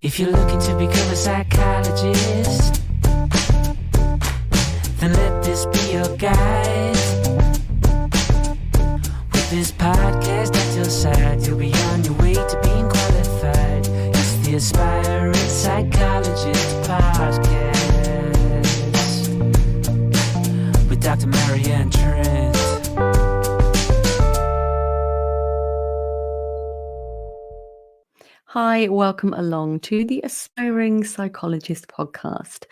If you're looking to become a psychologist, then let this be your guide. With this podcast at your side, you'll be on your way to being qualified. It's the Aspiring Psychologist Podcast with Dr. Marianne, Trent. Hi, welcome along to the Aspiring Psychologist podcast.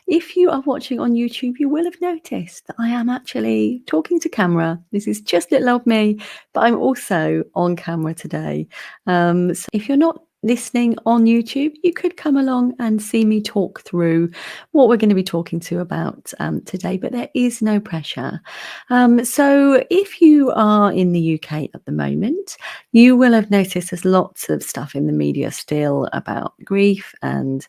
If you are watching on YouTube, you will have noticed that I am actually talking to camera. This is just little old me, but I'm also on camera today. So if you're not listening on YouTube, you could come along and see me talk through what we're going to be talking to about today, but there is no pressure. So if you are in the UK at the moment, you will have noticed there's lots of stuff in the media still about grief and,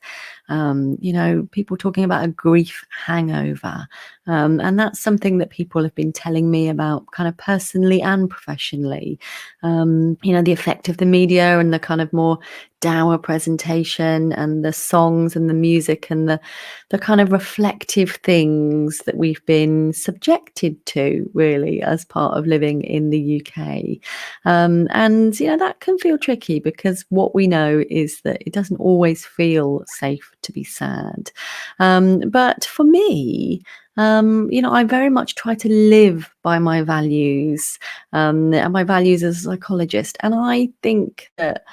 people talking about a grief hangover. And that's something that people have been telling me about kind of personally and professionally. The effect of the media and the kind of more dour presentation and the songs and the music and the kind of reflective things that we've been subjected to really as part of living in the UK. That can feel tricky because what we know is that it doesn't always feel safe to be sad. But for me, I very much try to live by my values and my values as a psychologist. And I think that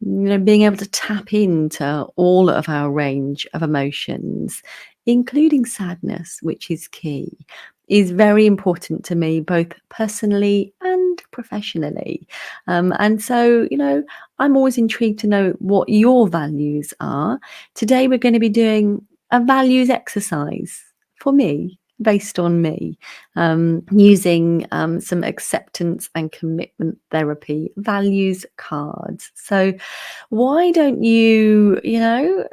being able to tap into all of our range of emotions, including sadness, which is key, is very important to me, both personally and professionally. So, I'm always intrigued to know what your values are. Today, we're going to be doing a values exercise for me, based on me, using some acceptance and commitment therapy values cards. So why don't you,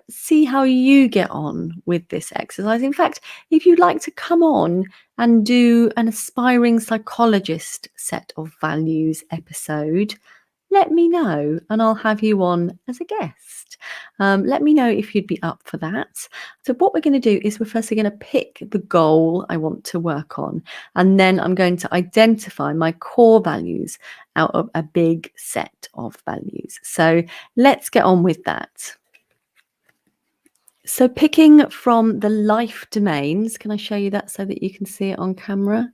see how you get on with this exercise? In fact, if you'd like to come on and do an Aspiring Psychologist set of values episode, let me know and I'll have you on as a guest. Let me know if you'd be up for that. So what we're going to do is we're firstly going to pick the goal I want to work on, and then I'm going to identify my core values out of a big set of values. So let's get on with that. So picking from the life domains, can I show you that so that you can see it on camera?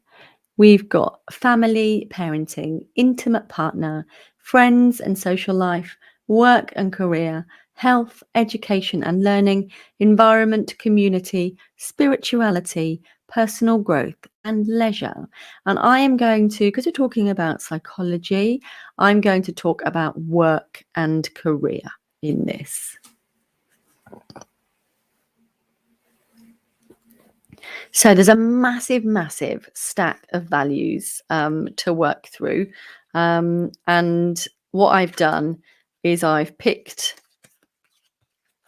We've got family, parenting, intimate partner, friends and social life, work and career, health, education and learning, environment, community, spirituality, personal growth and leisure. And I am going to, because we're talking about psychology, I'm going to talk about work and career in this. So there's a massive stack of values to work through. And what I've done is I've picked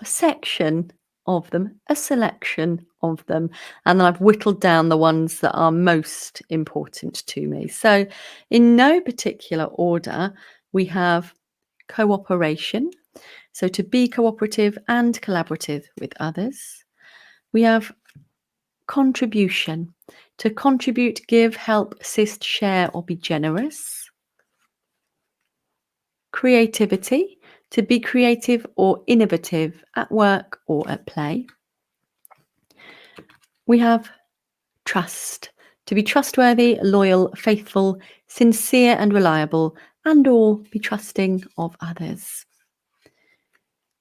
a section of them, a selection of them, and then I've whittled down the ones that are most important to me. So in no particular order, we have cooperation. So to be cooperative and collaborative with others. We have contribution, to contribute, give, help, assist, share, or be generous. Creativity, to be creative or innovative at work or at play. We have trust, to be trustworthy, loyal, faithful, sincere and reliable, and or be trusting of others.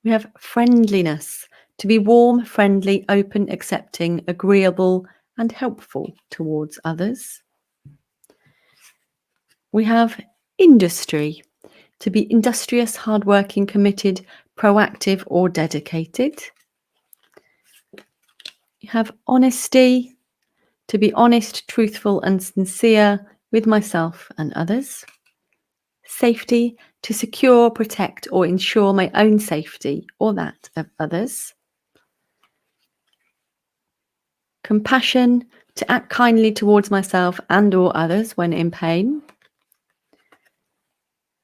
We have friendliness, to be warm, friendly, open, accepting, agreeable, and helpful towards others. We have industry, to be industrious, hardworking, committed, proactive, or dedicated. You have honesty, to be honest, truthful, and sincere with myself and others. Safety, to secure, protect, or ensure my own safety or that of others. Compassion, to act kindly towards myself and or others when in pain.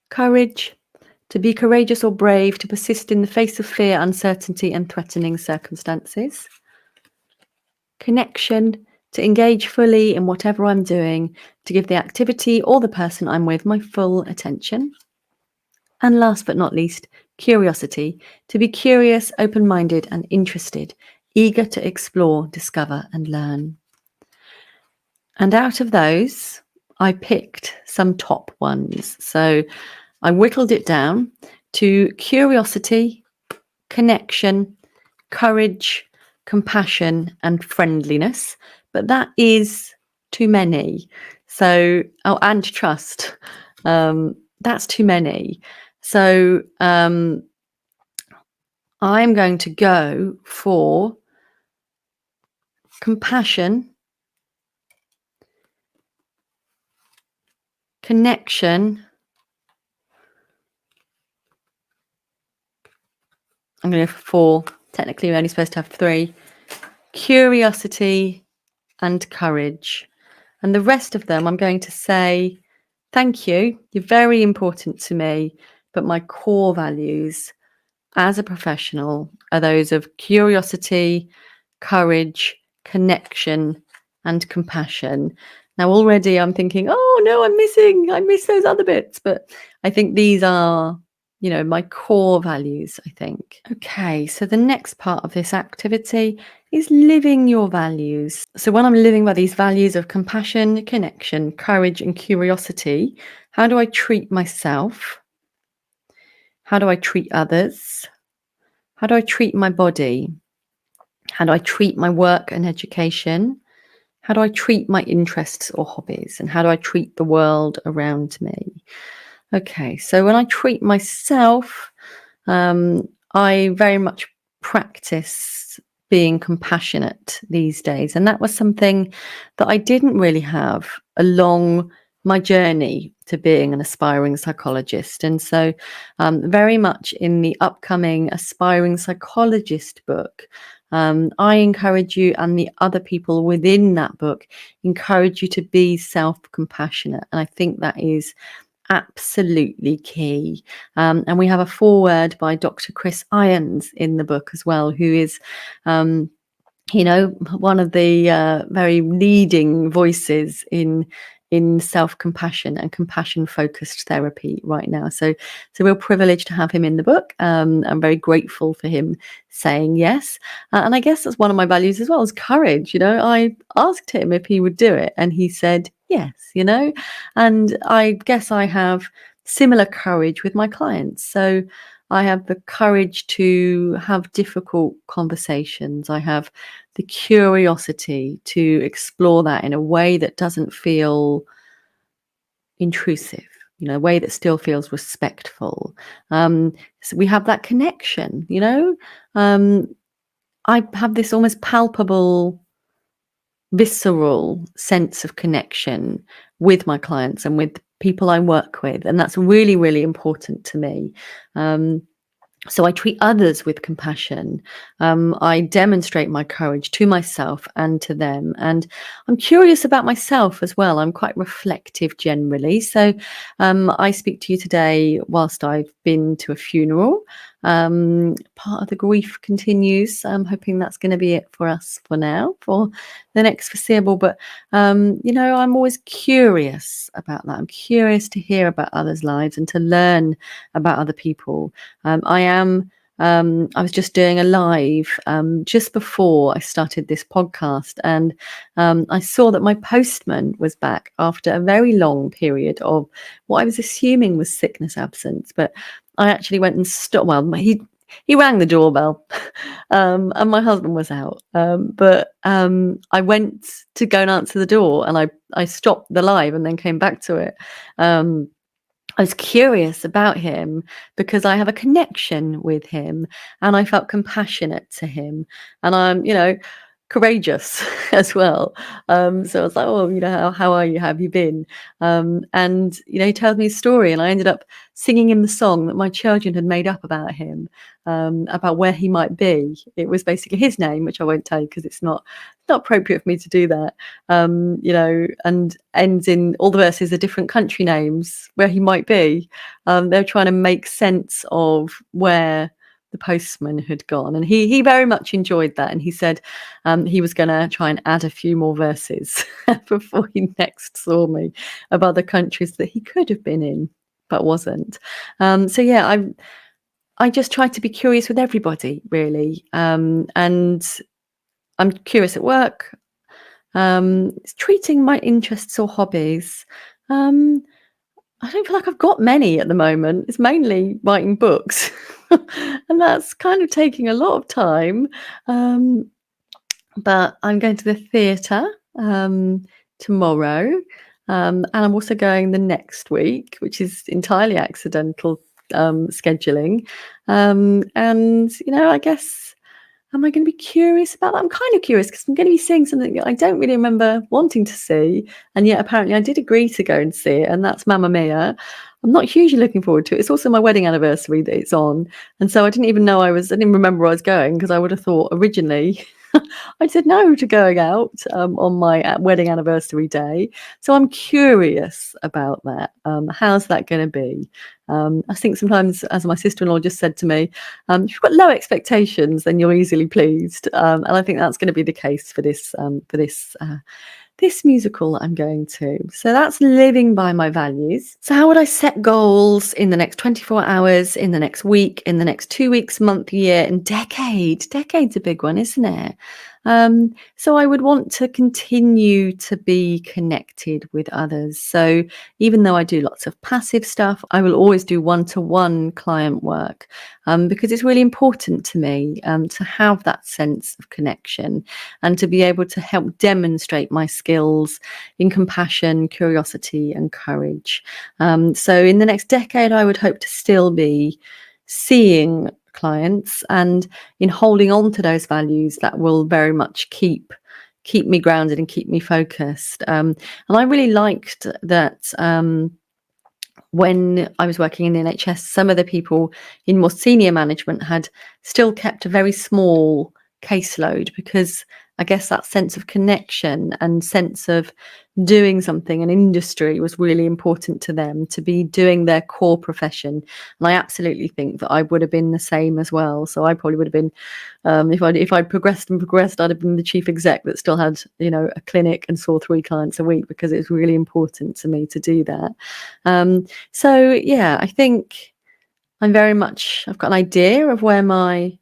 Courage, to be courageous or brave, to persist in the face of fear, uncertainty, and threatening circumstances. Connection, to engage fully in whatever I'm doing, to give the activity or the person I'm with my full attention. And last but not least, curiosity, to be curious, open-minded, and interested, eager to explore, discover, and learn. And out of those, I picked some top ones. So I whittled it down to curiosity, connection, courage, compassion, and friendliness. But that is too many. So, and trust. That's too many. So I'm going to go for compassion, connection. I'm going to go for 4. Technically, we're only supposed to have 3. Curiosity and courage. And the rest of them, I'm going to say, thank you. You're very important to me. But my core values as a professional are those of curiosity, courage, connection, and compassion. Now, already I'm thinking, oh no, I miss those other bits. But I think these are, my core values, I think. Okay, so the next part of this activity is living your values. So when I'm living by these values of compassion, connection, courage, and curiosity, how do I treat myself? How do I treat others? How do I treat my body? How do I treat my work and education? How do I treat my interests or hobbies? And how do I treat the world around me? Okay, so when I treat myself, I very much practice being compassionate these days. And that was something that I didn't really have along my journey to being an aspiring psychologist. And so very much in the upcoming Aspiring Psychologist book, I encourage you, and the other people within that book encourage you to be self-compassionate. And I think that is absolutely key. And we have a foreword by Dr. Chris Irons in the book as well, who is one of the very leading voices in self-compassion and compassion-focused therapy right now. So it's a real privilege to have him in the book. I'm very grateful for him saying yes. And I guess that's one of my values as well, is courage. I asked him if he would do it, and he said yes, and I guess I have similar courage with my clients. So I have the courage to have difficult conversations. I have the curiosity to explore that in a way that doesn't feel intrusive, a way that still feels respectful. So we have that connection, I have this almost palpable, visceral sense of connection with my clients and with people I work with. And that's really, really important to me. So I treat others with compassion. I demonstrate my courage to myself and to them. And I'm curious about myself as well. I'm quite reflective generally. So I speak to you today whilst I've been to a funeral. Part of the grief continues. I'm hoping that's going to be it for us for now, for the next foreseeable. But, I'm always curious about that. I'm curious to hear about others' lives and to learn about other people. I was just doing a live just before I started this podcast, and I saw that my postman was back after a very long period of what I was assuming was sickness absence. But I actually went and stopped. Well, he rang the doorbell, and my husband was out. But I went to go and answer the door, and I stopped the live and then came back to it. I was curious about him because I have a connection with him, and I felt compassionate to him. And courageous as well. So I was like, oh, how are you? How have you been? And he told me a story, and I ended up singing him the song that my children had made up about him, about where he might be. It was basically his name, which I won't tell you because it's not appropriate for me to do that. And ends in all the verses are different country names where he might be. They're trying to make sense of where the postman had gone, and he very much enjoyed that, and he said he was going to try and add a few more verses before he next saw me of other countries that he could have been in but wasn't. So yeah, I just try to be curious with everybody, really, and I'm curious at work, treating my interests or hobbies. I don't feel like I've got many at the moment. It's mainly writing books, and that's kind of taking a lot of time. But I'm going to the theatre tomorrow, and I'm also going the next week, which is entirely accidental scheduling. And I guess, am I going to be curious about that? I'm kind of curious because I'm going to be seeing something that I don't really remember wanting to see, and yet apparently I did agree to go and see it, and that's Mamma Mia. I'm not hugely looking forward to it. It's also my wedding anniversary that it's on, and so I didn't remember where I was going, because I would have thought originally I said no to going out on my wedding anniversary day. So I'm curious about that. How's that going to be? I think sometimes, as my sister-in-law just said to me, if you've got low expectations, then you're easily pleased. And I think that's going to be the case for this musical that I'm going to. So that's living by my values. So how would I set goals in the next 24 hours, in the next week, in the next 2 weeks, month, year, and decade? Decade's a big one, isn't it? So I would want to continue to be connected with others. So even though I do lots of passive stuff, I will always do one-to-one client work, because it's really important to me to have that sense of connection and to be able to help demonstrate my skills in compassion, curiosity, and courage. So in the next decade, I would hope to still be seeing clients and in holding on to those values that will very much keep me grounded and keep me focused. And I really liked that when I was working in the NHS, some of the people in more senior management had still kept a very small caseload, because I guess that sense of connection and sense of doing something, an industry, was really important to them, to be doing their core profession. And I absolutely think that I would have been the same as well. So I probably would have been, if I'd progressed, I'd have been the chief exec that still had, a clinic and saw 3 clients a week, because it's really important to me to do that. So yeah, I think I've got an idea of where my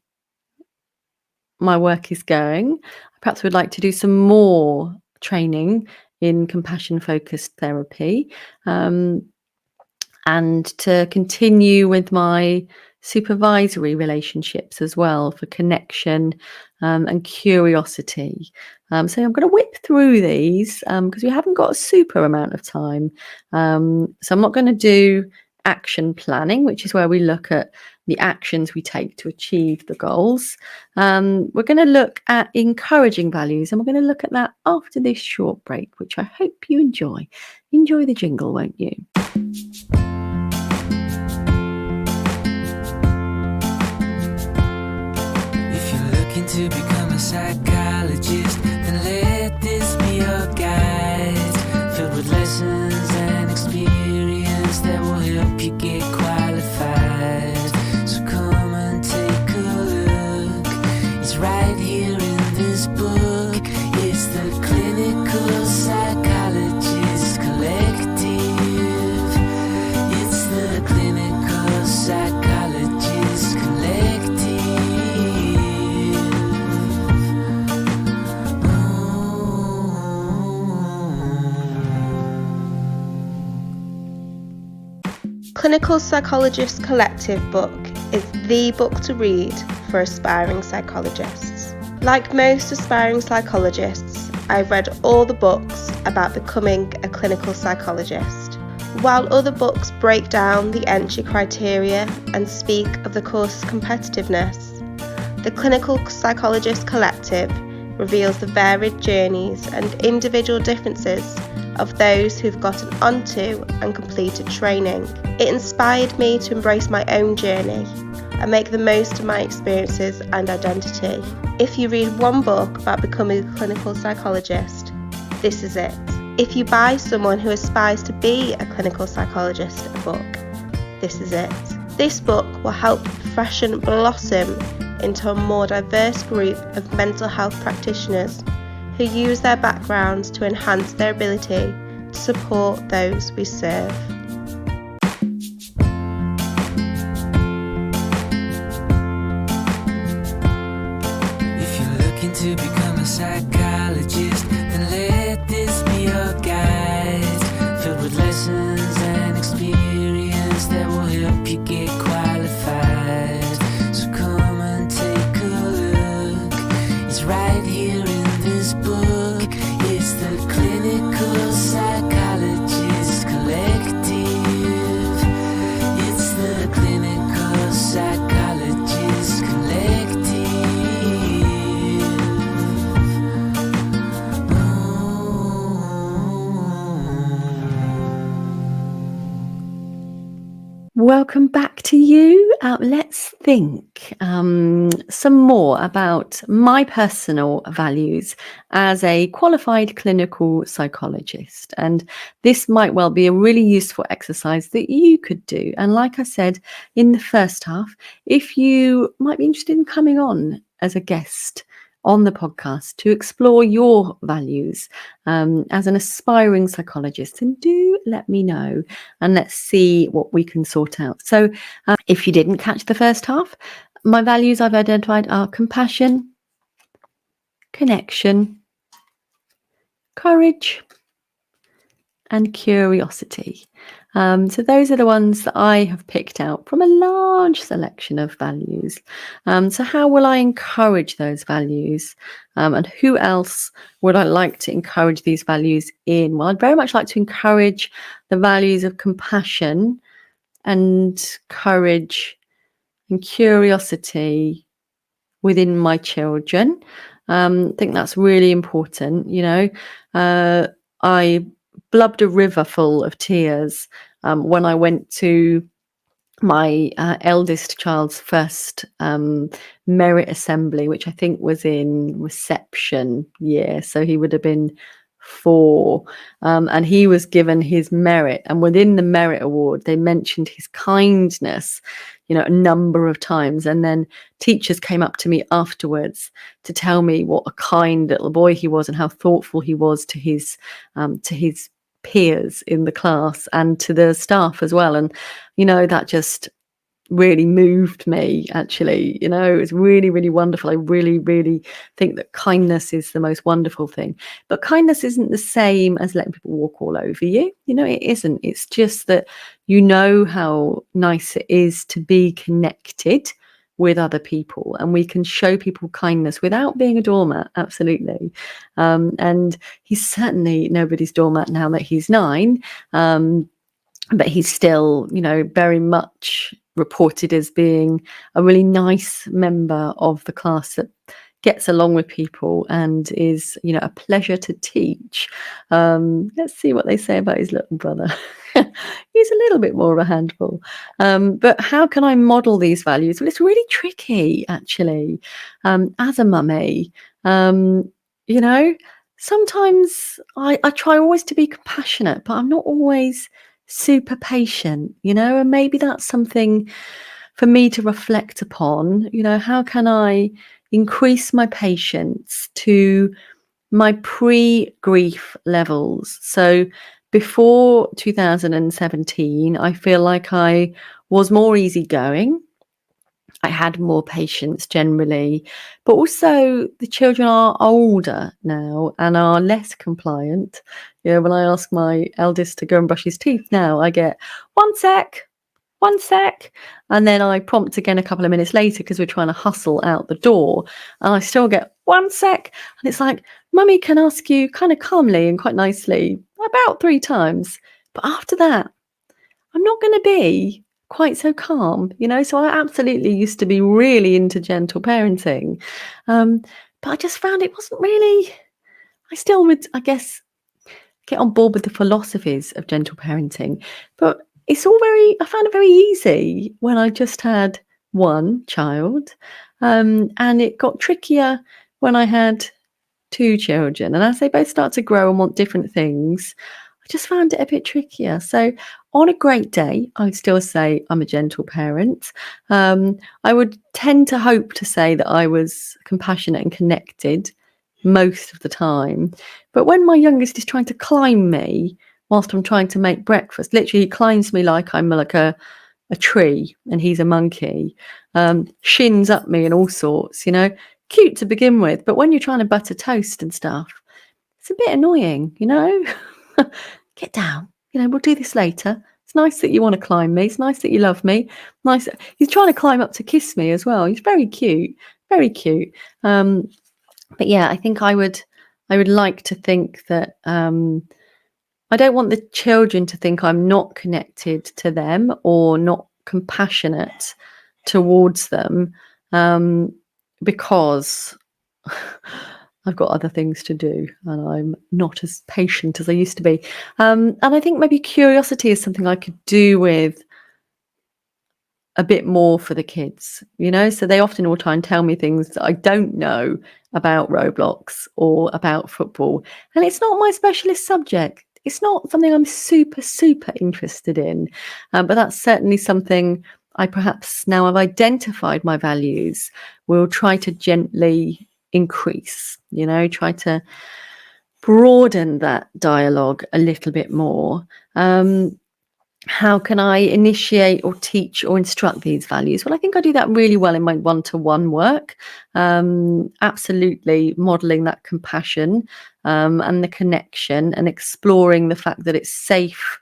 work is going. Perhaps would like to do some more training in compassion-focused therapy, and to continue with my supervisory relationships as well, for connection and curiosity. So I'm going to whip through these because we haven't got a super amount of time. So I'm not going to do action planning, which is where we look at the actions we take to achieve the goals. We're going to look at encouraging values, and we're going to look at that after this short break, which I hope you enjoy. Enjoy the jingle, won't you? If you're looking to become a psychologist, then let this be your guide, filled with lessons and experience that will help you get qualified. So come and take a look. It's right here in this book. It's the Clinical Psychologist Collective. It's the Clinical Psychologist Collective. Clinical Psychologist Collective book is the book to read for aspiring psychologists. Like most aspiring psychologists, I've read all the books about becoming a clinical psychologist. While other books break down the entry criteria and speak of the course's competitiveness, the Clinical Psychologist Collective reveals the varied journeys and individual differences of those who've gotten onto and completed training. It inspired me to embrace my own journey and make the most of my experiences and identity. If you read one book about becoming a clinical psychologist, this is it. If you buy someone who aspires to be a clinical psychologist a book, this is it. This book will help Fresh and blossom into a more diverse group of mental health practitioners who use their backgrounds to enhance their ability to support those we serve. If you're looking to become a psychologist, then let this be your guide, filled with lessons and experience that will help you get qualified. So come and take a look. It's right here in this book. It's the Clinical Psychologist Collective. It's the Clinical Psychologist Collective. Welcome back to you. Let's think some more about my personal values as a qualified clinical psychologist. And this might well be a really useful exercise that you could do. And like I said in the first half, if you might be interested in coming on as a guest on the podcast to explore your values as an aspiring psychologist, and do let me know and let's see what we can sort out. So if you didn't catch the first half, my values I've identified are compassion, connection, courage, and curiosity. So those are the ones that I have picked out from a large selection of values. So how will I encourage those values? And who else would I like to encourage these values in? Well, I'd very much like to encourage the values of compassion and courage and curiosity within my children. I think that's really important. You know, I blubbed a river full of tears when I went to my eldest child's first merit assembly, which I think was in reception year. So he would have been 4, and he was given his merit. And within the merit award, they mentioned his kindness, you know, a number of times. And then teachers came up to me afterwards to tell me what a kind little boy he was and how thoughtful he was to his peers in the class and to the staff as well. And you know, that just really moved me, actually. You know, it was really, really wonderful. I really, really think that kindness is the most wonderful thing. But kindness isn't the same as letting people walk all over you. You know, it isn't. It's just that you know how nice it is to be connected with other people, and we can show people kindness without being a doormat. Absolutely. And he's certainly nobody's doormat now that he's 9, but he's still, you know, very much reported as being a really nice member of the class that gets along with people and is, you know, a pleasure to teach. Let's see what they say about his little brother. He's a little bit more of a handful. But how can I model these values? Well, it's really tricky, actually, as a mummy. You know, sometimes I try always to be compassionate, but I'm not always super patient, you know, and maybe that's something for me to reflect upon. You know, how can I increase my patience to my pre-grief levels? So before 2017, I feel like I was more easygoing. I had more patience generally, but also the children are older now and are less compliant. You know, when I ask my eldest to go and brush his teeth now, I get 1 sec, 1 sec. And then I prompt again a couple of minutes later because we're trying to hustle out the door. And I still get 1 sec. And it's like, Mummy can ask you kind of calmly and quite nicely about 3 times. But after that, I'm not going to be quite so calm, you know. So I absolutely used to be really into gentle parenting, but I just found it wasn't really. I still would, I guess, get on board with the philosophies of gentle parenting, but it's all I found it very easy when I just had one child, and it got trickier when I had two children. And as they both start to grow and want different things, I just found it a bit trickier. So on a great day, I'd still say I'm a gentle parent. I would tend to hope to say that I was compassionate and connected most of the time. But when my youngest is trying to climb me whilst I'm trying to make breakfast, literally he climbs me like I'm like a tree and he's a monkey, shins up me and all sorts, cute to begin with. But when you're trying to butter toast and stuff, it's a bit annoying, Get down, we'll do this later. It's nice that you want to climb me. It's nice that you love me. Nice. He's trying to climb up to kiss me as well. He's very cute, very cute. But yeah, I think I would like to think that I don't want the children to think I'm not connected to them or not compassionate towards them, because I've got other things to do and I'm not as patient as I used to be. And I think maybe curiosity is something I could do with a bit more for the kids, so they often will try and tell me things that I don't know about Roblox or about football. And it's not my specialist subject. It's not something I'm super, super interested in. But that's certainly something I perhaps, now I've identified my values, will try to gently increase, try to broaden that dialogue a little bit more. How can I initiate or teach or instruct these values? Well, I think I do that really well in my one-to-one work. Absolutely modeling that compassion and the connection and exploring the fact that it's safe,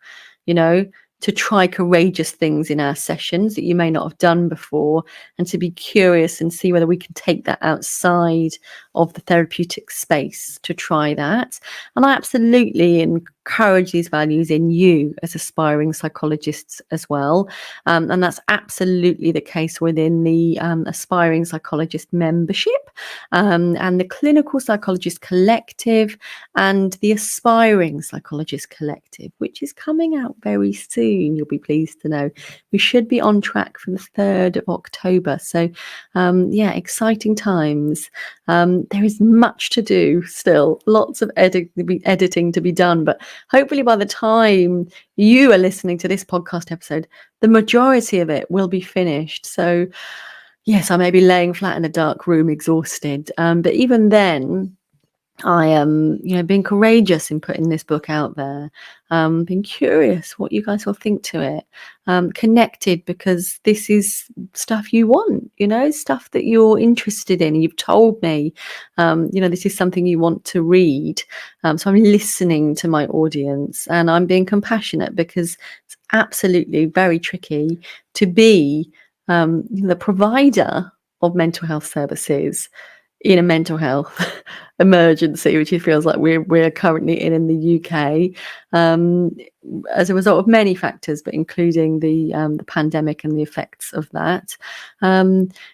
to try courageous things in our sessions that you may not have done before, and to be curious and see whether we can take that outside of the therapeutic space to try that. And I absolutely encourage these values in you as aspiring psychologists as well. And that's absolutely the case within the Aspiring Psychologist membership, and the Clinical Psychologist Collective, and the Aspiring Psychologist Collective, which is coming out very soon. You'll be pleased to know. We should be on track for the 3rd of October. So exciting times. There is much to do still, lots of editing to be done, but hopefully by the time you are listening to this podcast episode, the majority of it will be finished. So yes, I may be laying flat in a dark room exhausted, but even then I am, being courageous in putting this book out there, being curious what you guys will think to it, connected because this is stuff you want, stuff that you're interested in. You've told me, this is something you want to read. So I'm listening to my audience and I'm being compassionate because it's absolutely very tricky to be the provider of mental health services in a mental health emergency, which it feels like we're currently in the UK, as a result of many factors, but including the pandemic and the effects of that.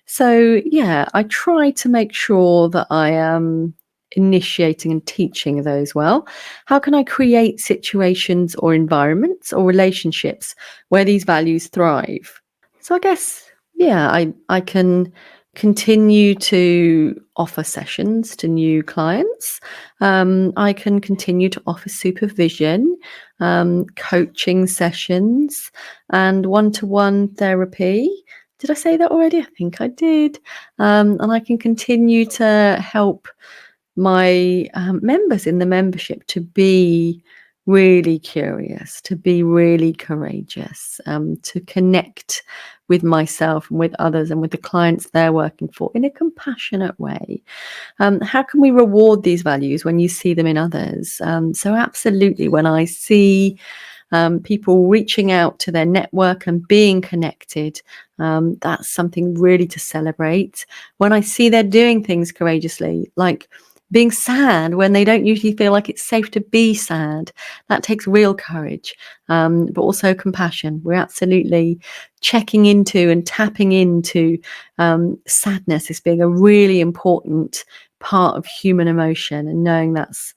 So I try to make sure that I am initiating and teaching those well. How can I create situations or environments or relationships where these values thrive? So I guess, I can continue to offer sessions to new clients. I can continue to offer supervision, coaching sessions, and one-to-one therapy. Did I say that already? I think I did. And I can continue to help my members in the membership to be really curious, to be really courageous, to connect with myself and with others and with the clients they're working for in a compassionate way. How can we reward these values when you see them in others? So absolutely, when I see people reaching out to their network and being connected, that's something really to celebrate. When I see they're doing things courageously, like being sad when they don't usually feel like it's safe to be sad, that takes real courage, but also compassion. We're absolutely checking into and tapping into sadness as being a really important part of human emotion, and knowing that's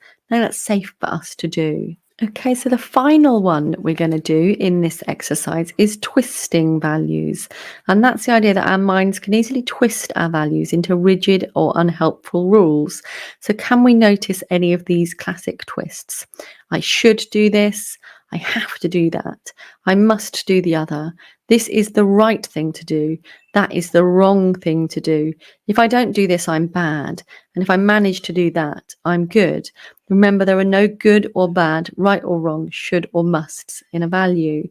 safe for us to do. Okay, so the final one that we're going to do in this exercise is twisting values. And that's the idea that our minds can easily twist our values into rigid or unhelpful rules. So can we notice any of these classic twists? I should do this. I have to do that. I must do the other. This is the right thing to do. That is the wrong thing to do. If I don't do this, I'm bad. And if I manage to do that, I'm good. Remember, there are no good or bad, right or wrong, should or musts in a value.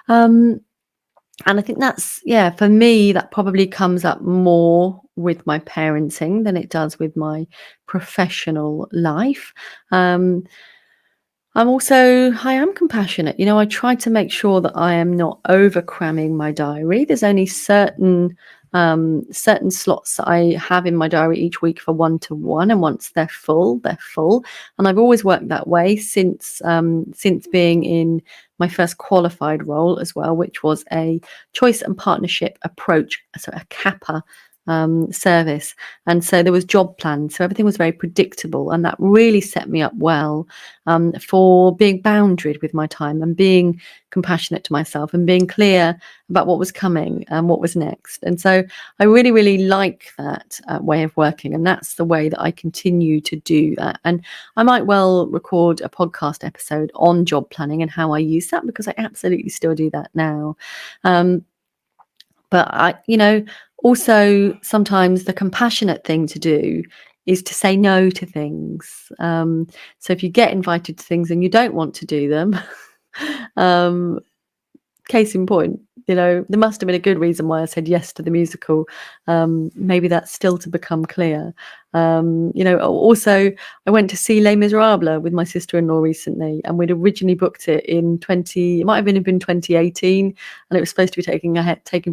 And I think that's, for me, that probably comes up more with my parenting than it does with my professional life. I am compassionate. I try to make sure that I am not over cramming my diary. There's only certain slots that I have in my diary each week for one-to-one, and once they're full, they're full. And I've always worked that way since being in my first qualified role as well, which was a choice and partnership approach, so a CAPA service. And so there was job plans, so everything was very predictable, and that really set me up well for being boundaried with my time and being compassionate to myself and being clear about what was coming and what was next. And so I really, really like that way of working, and that's the way that I continue to do that. And I might well record a podcast episode on job planning and how I use that, because I absolutely still do that now. But also sometimes the compassionate thing to do is to say no to things. So if you get invited to things and you don't want to do them, case in point, there must have been a good reason why I said yes to the musical. Maybe that's still to become clear. Also, I went to see Les Miserables with my sister-in-law recently, and we'd originally booked it it might have been 2018, and it was supposed to be taking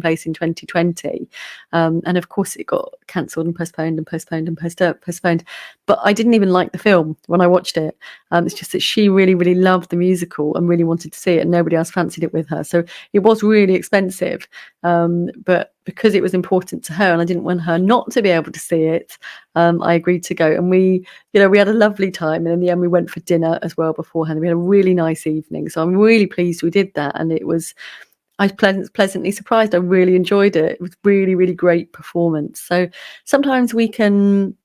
place in 2020. And of course it got cancelled and postponed and postponed and postponed. But I didn't even like the film when I watched it. It's just that she really, really loved the musical and really wanted to see it, and nobody else fancied it with her. So it was really expensive. But because it was important to her and I didn't want her not to be able to see it, I agreed to go. And we had a lovely time. And in the end, we went for dinner as well beforehand. We had a really nice evening. So I'm really pleased we did that. And I was pleasantly surprised. I really enjoyed it. It was really, really great performance. So sometimes we can,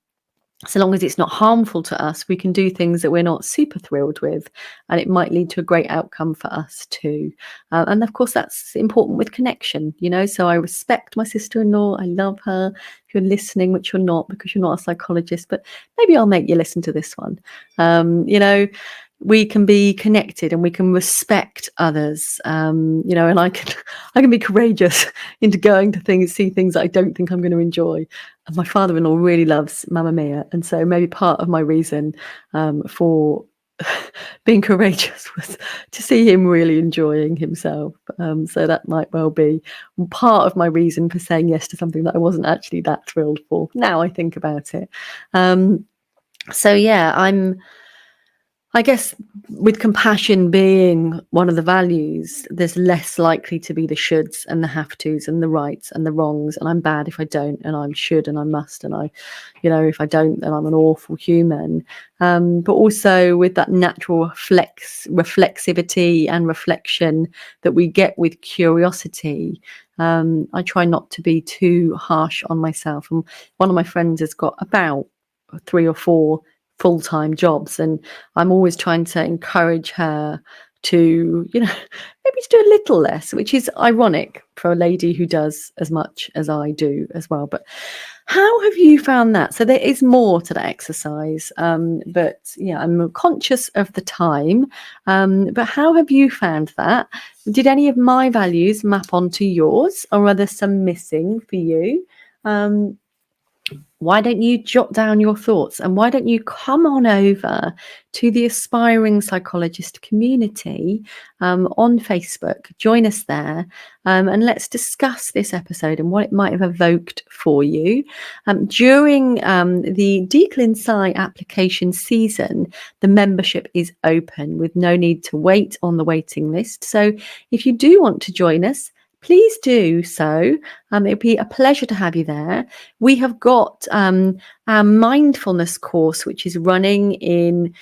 so long as it's not harmful to us, we can do things that we're not super thrilled with, and it might lead to a great outcome for us too. And of course, that's important with connection, so I respect my sister-in-law. I love her. If you're listening, which you're not because you're not a psychologist, but maybe I'll make you listen to this one. We can be connected and we can respect others, and I can be courageous into going to see things that I don't think I'm going to enjoy. And my father-in-law really loves Mamma Mia, and so maybe part of my reason for being courageous was to see him really enjoying himself. So that might well be part of my reason for saying yes to something that I wasn't actually that thrilled for. Now I think about it. I guess with compassion being one of the values, there's less likely to be the shoulds and the have tos and the rights and the wrongs. And I'm bad if I don't, and I'm should and I must, and if I don't, then I'm an awful human. But also with that natural reflexivity and reflection that we get with curiosity, I try not to be too harsh on myself. And one of my friends has got about 3 or 4 full-time jobs, and I'm always trying to encourage her to maybe to do a little less, which is ironic for a lady who does as much as I do as well. But how have you found that? So there is more to that exercise, but I'm conscious of the time, but how have you found that? Did any of my values map onto yours, or are there some missing for you? Why don't you jot down your thoughts, and why don't you come on over to the Aspiring Psychologist community on Facebook? Join us there, and let's discuss this episode and what it might have evoked for you. During the dclinpsy application season, the membership is open with no need to wait on the waiting list. So if you do want to join us, please do so. It would be a pleasure to have you there. We have got our Mindfulness course, which is running in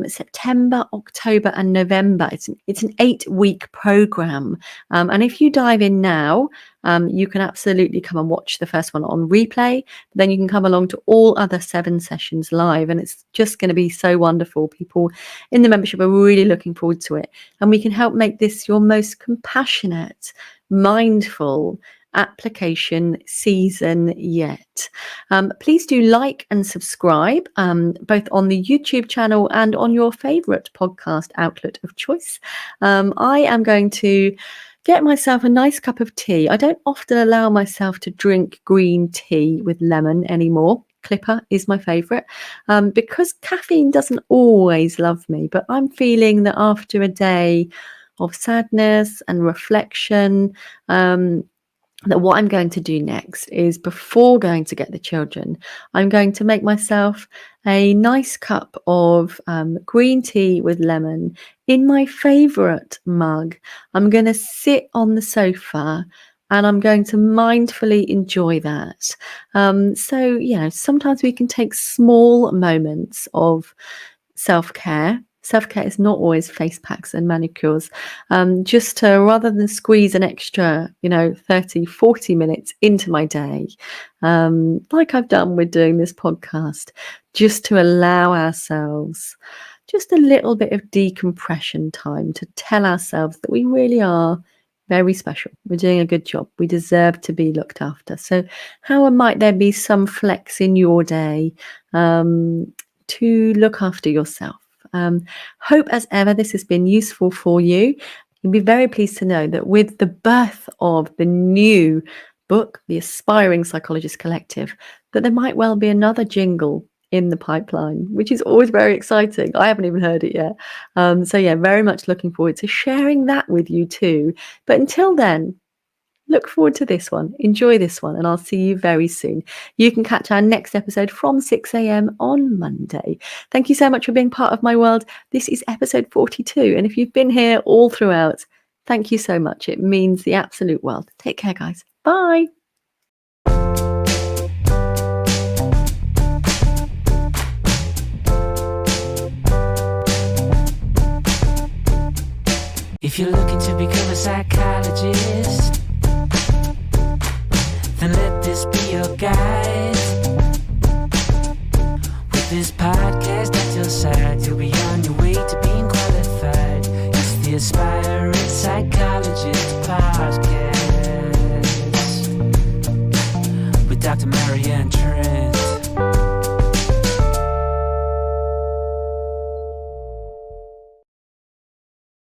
September, October and November. It's an 8-week program. And if you dive in now, you can absolutely come and watch the first one on replay. Then you can come along to all other 7 sessions live. And it's just going to be so wonderful. People in the membership are really looking forward to it. And we can help make this your most compassionate, mindful application season yet. Please do like and subscribe both on the YouTube channel and on your favorite podcast outlet of choice. I am going to get myself a nice cup of tea. I don't often allow myself to drink green tea with lemon anymore. Clipper is my favorite because caffeine doesn't always love me, but I'm feeling that after a day of sadness and reflection, that what I'm going to do next is, before going to get the children, I'm going to make myself a nice cup of green tea with lemon in my favorite mug. I'm going to sit on the sofa and I'm going to mindfully enjoy that. So, sometimes we can take small moments of self-care. Self-care is not always face packs and manicures. Just to, rather than squeeze an extra, 30, 40 minutes into my day, like I've done with doing this podcast, just to allow ourselves just a little bit of decompression time to tell ourselves that we really are very special. We're doing a good job. We deserve to be looked after. So how might there be some flex in your day to look after yourself? Hope as ever this has been useful for you. You'll be very pleased to know that with the birth of the new book, The Aspiring Psychologist Collective, that there might well be another jingle in the pipeline, which is always very exciting. I haven't even heard it yet. Very much looking forward to sharing that with you too. But until then, look forward to this one. Enjoy this one, and I'll see you very soon. You can catch our next episode from 6 a.m. on Monday. Thank you so much for being part of my world. This is episode 42, and if you've been here all throughout, thank you so much. It means the absolute world. Take care, guys. Bye. If you're looking to become a psychologist, then let this be your guide. With this podcast at your side, you'll be on your way to being qualified. It's the Aspiring Psychologist podcast with Dr. Marianne, Trent.